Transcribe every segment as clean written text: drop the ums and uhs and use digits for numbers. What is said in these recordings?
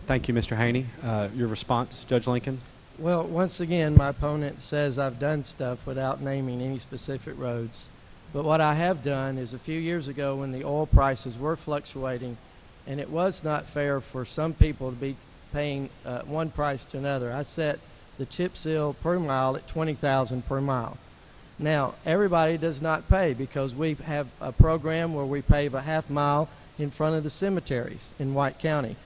Thank you, Mr. Haynie. Your response, Judge Lincoln? Well, once again, my opponent says I've done stuff without naming any specific roads. But what I have done is a few years ago when the oil prices were fluctuating and it was not fair for some people to be paying one price to another, I set the chip seal per mile at $20,000 per mile. Now, everybody does not pay because we have a program where we pave a half mile in front of the cemeteries in White County.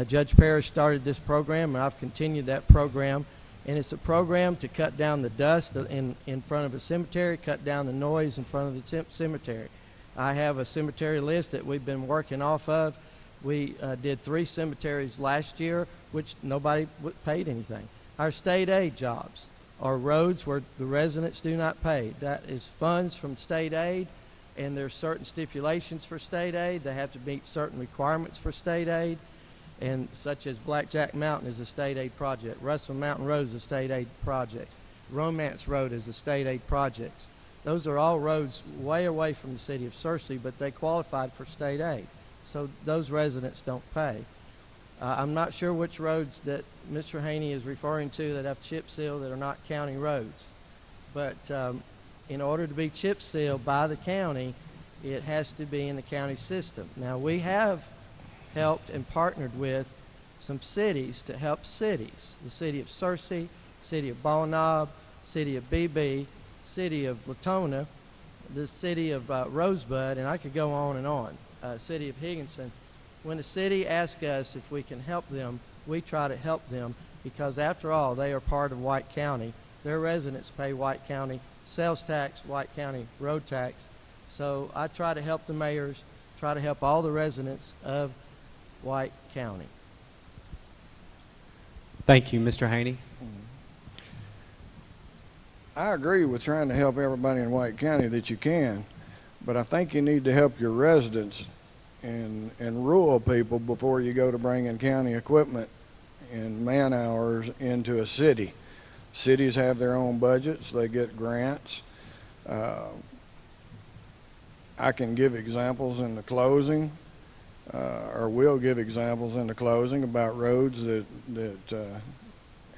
Judge Parrish started this program, and I've continued that program. And it's a program to cut down the dust in front of a cemetery, cut down the noise in front of the cemetery. I have a cemetery list that we've been working off of. We did 3 cemeteries last year, which nobody paid anything. Our state aid jobs are roads where the residents do not pay. That is funds from state aid, and there's certain stipulations for state aid. They have to meet certain requirements for state aid. And such as Blackjack Mountain is a state aid project. Russell Mountain Road is a state aid project. Romance Road is a state aid project. Those are all roads way away from the city of Searcy, but they qualified for state aid. So those residents don't pay. I'm not sure which roads that Mr. Haynie is referring to that have chip seal that are not county roads. But in order to be chip sealed by the county, it has to be in the county system. Now, we have helped and partnered with some cities to help cities. The city of Searcy, city of Ball Knob, city of BB, city of Latona, the city of Rosebud, and I could go on and on, city of Higginson. When a city asks us if we can help them, we try to help them because after all, they are part of White County. Their residents pay White County sales tax, White County road tax. So I try to help the mayors, try to help all the residents of White County. Thank you, Mr. Haynie. I agree with trying to help everybody in White County that you can, but I think you need to help your residents and rural people before you go to bringing county equipment and man hours into a city. Cities have their own budgets. They get grants. I can give examples in the closing. Or will give examples in the closing about roads that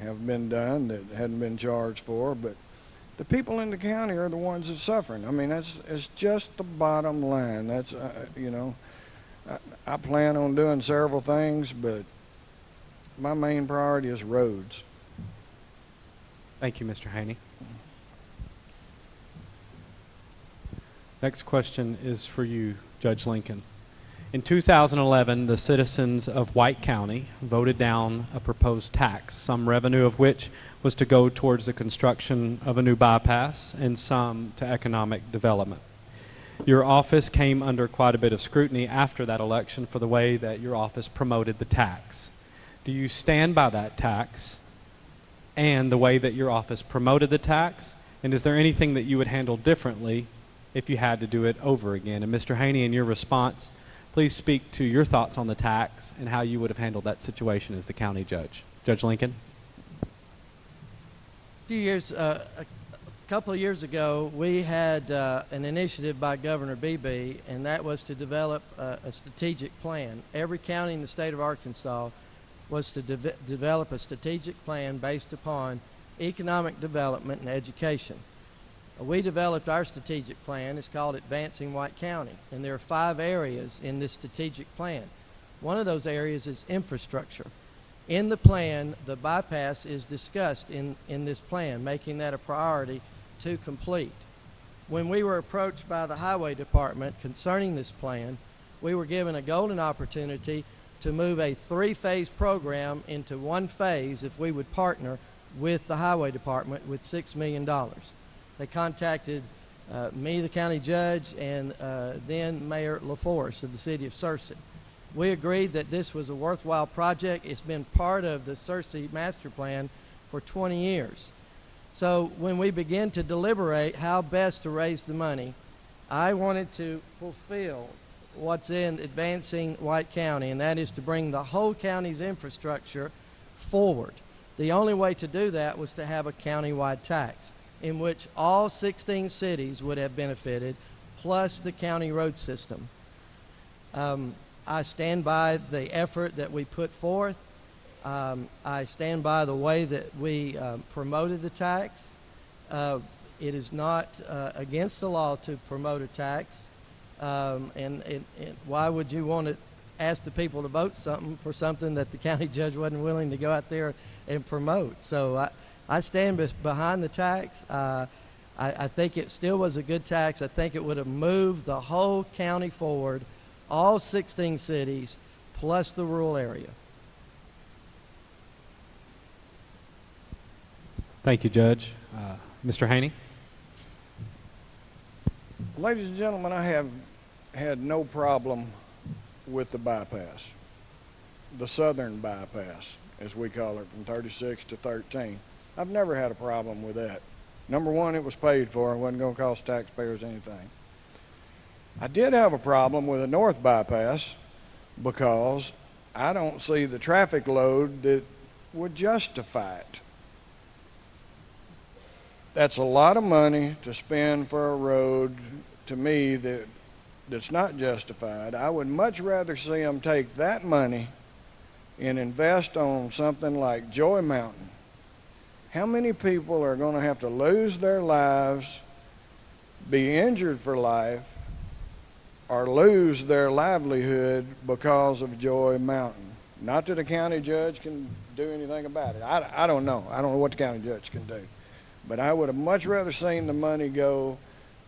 have been done that hadn't been charged for, but the people in the county are the ones that's suffering. I mean, it's just the bottom line. That's you know, I plan on doing several things, but my main priority is roads. Thank you, Mr. Haynie. Next question is for you, Judge Lincoln. In 2011, the citizens of White County voted down a proposed tax, some revenue of which was to go towards the construction of a new bypass and some to economic development. Your office came under quite a bit of scrutiny after that election for the way that your office promoted the tax. Do you stand by that tax and the way that your office promoted the tax? And is there anything that you would handle differently if you had to do it over again? And Mr. Haynie, in your response, please speak to your thoughts on the tax and how you would have handled that situation as the county judge. Judge Lincoln? A couple of years ago, we had an initiative by Governor Beebe, and that was to develop a strategic plan. Every county in the state of Arkansas was to develop a strategic plan based upon economic development and education. We developed our strategic plan. It's called Advancing White County, and there are 5 areas in this strategic plan. One of those areas is infrastructure. In the plan, the bypass is discussed in this plan, making that a priority to complete. When we were approached by the Highway Department concerning this plan, we were given a golden opportunity to move a 3-phase program into 1 phase if we would partner with the Highway Department with $6 million. They contacted me, the county judge, and then Mayor LaForce of the city of Searcy. We agreed that this was a worthwhile project. It's been part of the Searcy master plan for 20 years. So when we began to deliberate how best to raise the money, I wanted to fulfill what's in Advancing White County, and that is to bring the whole county's infrastructure forward. The only way to do that was to have a county-wide tax in which all 16 cities would have benefited, plus the county road system. I stand by the effort that we put forth. I stand by the way that we promoted the tax. It is not against the law to promote a tax. And why would you want to ask the people to vote for something that the county judge wasn't willing to go out there and promote? So I stand behind the tax. I think it still was a good tax. I think it would have moved the whole county forward, all 16 cities, plus the rural area. Thank you, Judge. Mr. Haynie? Ladies and gentlemen, I have had no problem with the bypass, the southern bypass, as we call it, from 36 to 13. I've never had a problem with that. Number one, it was paid for. It wasn't going to cost taxpayers anything. I did have a problem with a north bypass because I don't see the traffic load that would justify it. That's a lot of money to spend for a road, to me, that's not justified. I would much rather see them take that money and invest on something like Joy Mountain. How many people are going to have to lose their lives, be injured for life, or lose their livelihood because of Joy Mountain? Not that a county judge can do anything about it. I don't know. I don't know what the county judge can do. But I would have much rather seen the money go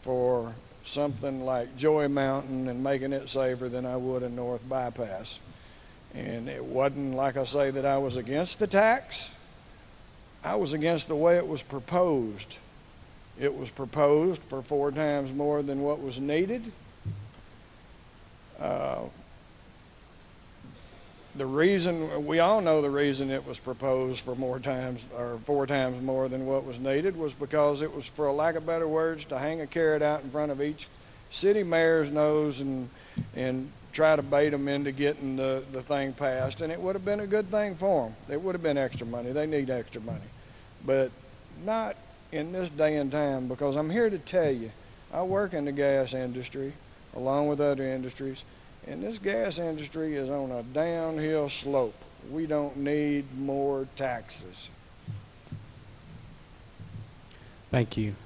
for something like Joy Mountain and making it safer than I would a north bypass. And it wasn't, like I say, that I was against the tax. I was against the way it was proposed. It was proposed for 4 times more than what was needed. The reason, we all know the reason it was proposed for 4 times more than what was needed was because it was, for a lack of better words, to hang a carrot out in front of each city mayor's nose and try to bait them into getting the thing passed. And it would have been a good thing for them. It would have been extra money. They need extra money. But not in this day and time, because I'm here to tell you, I work in the gas industry along with other industries. And this gas industry is on a downhill slope. We don't need more taxes. Thank you.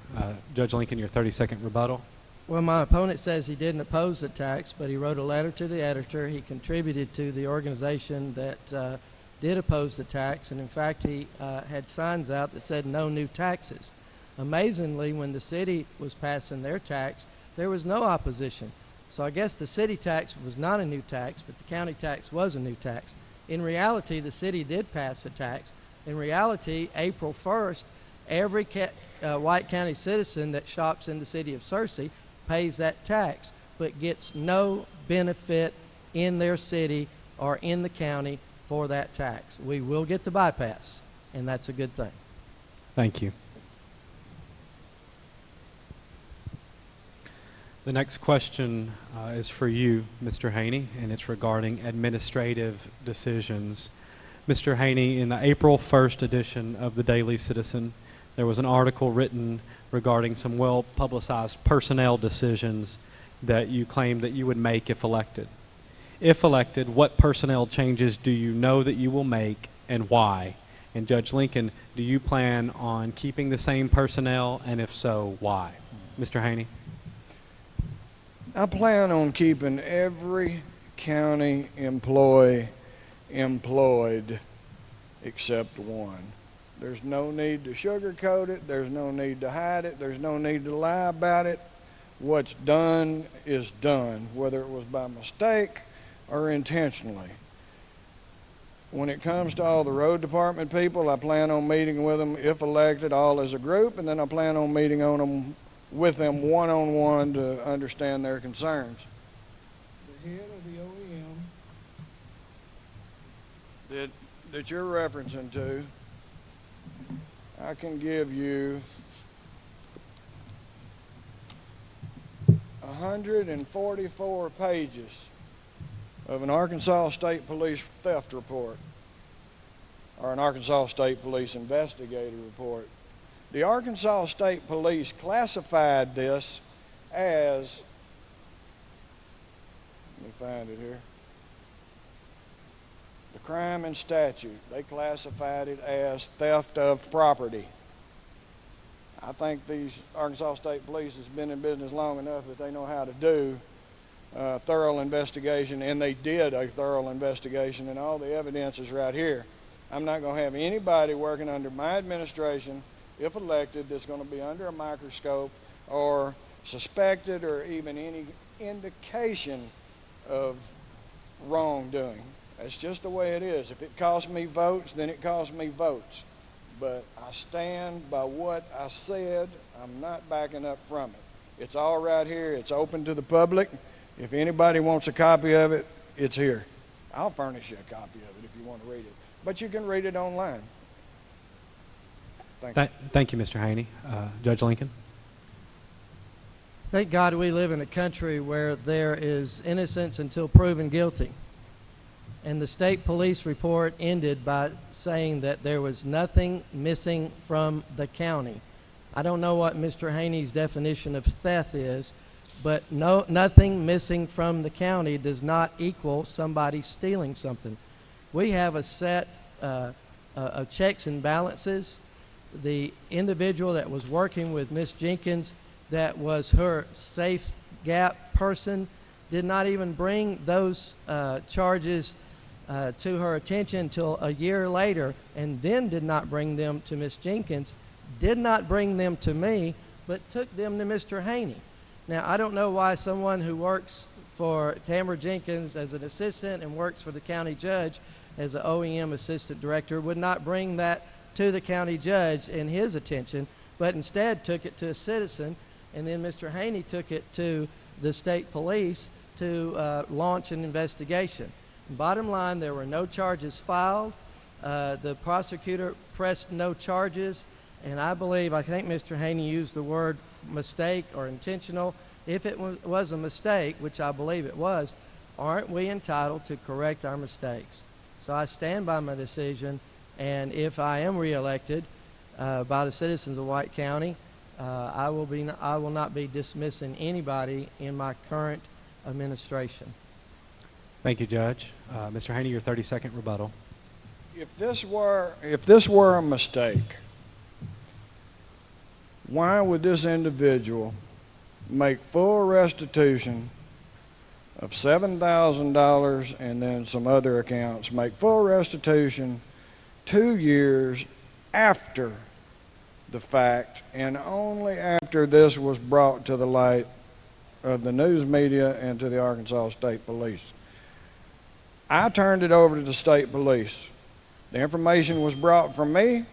Judge Lincoln, your 30-second rebuttal. Well, my opponent says he didn't oppose the tax, but he wrote a letter to the editor. He contributed to the organization that did oppose the tax, and in fact, he had signs out that said no new taxes. Amazingly, when the city was passing their tax, there was no opposition. So I guess the city tax was not a new tax, but the county tax was a new tax. In reality, the city did pass a tax. In reality, April 1st, every White County citizen that shops in the city of Searcy pays that tax, but gets no benefit in their city or in the county for that tax. We will get the bypass, and that's a good thing. Thank you. The next question is for you, Mr. Haynie, and it's regarding administrative decisions. Mr. Haynie, in the April 1st edition of the Daily Citizen, there was an article written regarding some well-publicized personnel decisions that you claimed that you would make if elected. If elected, what personnel changes do you know that you will make and why? And Judge Lincoln, do you plan on keeping the same personnel, and if so, why? Mr. Haynie? I plan on keeping every county employee employed except one. There's no need to sugarcoat it. There's no need to hide it. There's no need to lie about it. What's done is done, whether it was by mistake or intentionally. When it comes to all the road department people, I plan on meeting with them, if elected, all as a group, and then I plan on meeting with them one-on-one to understand their concerns. The head of the OEM that you're referencing to, I can give you 144 pages of an Arkansas State Police theft report, or an Arkansas State Police investigator report. The Arkansas State Police classified this as, let me find it here, crime and statute. They classified it as theft of property. I think these Arkansas State Police has been in business long enough that they know how to do a thorough investigation, and they did a thorough investigation, and all the evidence is right here. I'm not going to have anybody working under my administration, if elected, that's going to be under a microscope or suspected or even any indication of wrongdoing. That's just the way it is. If it costs me votes, then it costs me votes. But I stand by what I said. I'm not backing up from it. It's all right here. It's open to the public. If anybody wants a copy of it, it's here. I'll furnish you a copy of it if you want to read it. But you can read it online. Thank you. Thank you, Mr. Haynie. Judge Lincoln? Thank God we live in a country where there is innocence until proven guilty. And the state police report ended by saying that there was nothing missing from the county. I don't know what Mr. Haynie's definition of theft is, but nothing missing from the county does not equal somebody stealing something. We have a set of checks and balances. The individual that was working with Miss Jenkins, that was her safe gap person, did not even bring those charges to her attention until a year later, and then did not bring them to Miss Jenkins, did not bring them to me, but took them to Mr. Haynie. Now, I don't know why someone who works for Tamara Jenkins as an assistant and works for the county judge as an OEM assistant director would not bring that to the county judge in his attention, but instead took it to a citizen, and then Mr. Haynie took it to the state police to launch an investigation. Bottom line, there were no charges filed. The prosecutor pressed no charges, and I think Mr. Haynie used the word mistake or intentional. If it was a mistake, which I believe it was, aren't we entitled to correct our mistakes? So I stand by my decision, and if I am reelected by the citizens of White County, I will not be dismissing anybody in my current administration. Thank you, Judge. Mr. Haynie, your 30-second rebuttal. If this were a mistake, why would this individual make full restitution of $7,000 and then some other accounts, make full restitution 2 years after the fact, and only after this was brought to the light of the news media and to the Arkansas State Police? I turned it over to the state police. The information was brought to me,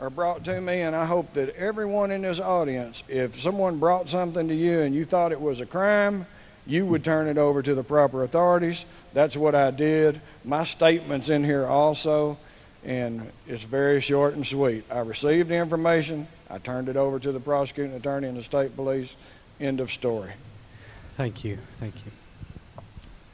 and I hope that everyone in this audience, if someone brought something to you and you thought it was a crime, you would turn it over to the proper authorities. That's what I did. My statement's in here also, and it's very short and sweet. I received the information, I turned it over to the prosecuting attorney and the state police. End of story. Thank you. Thank you.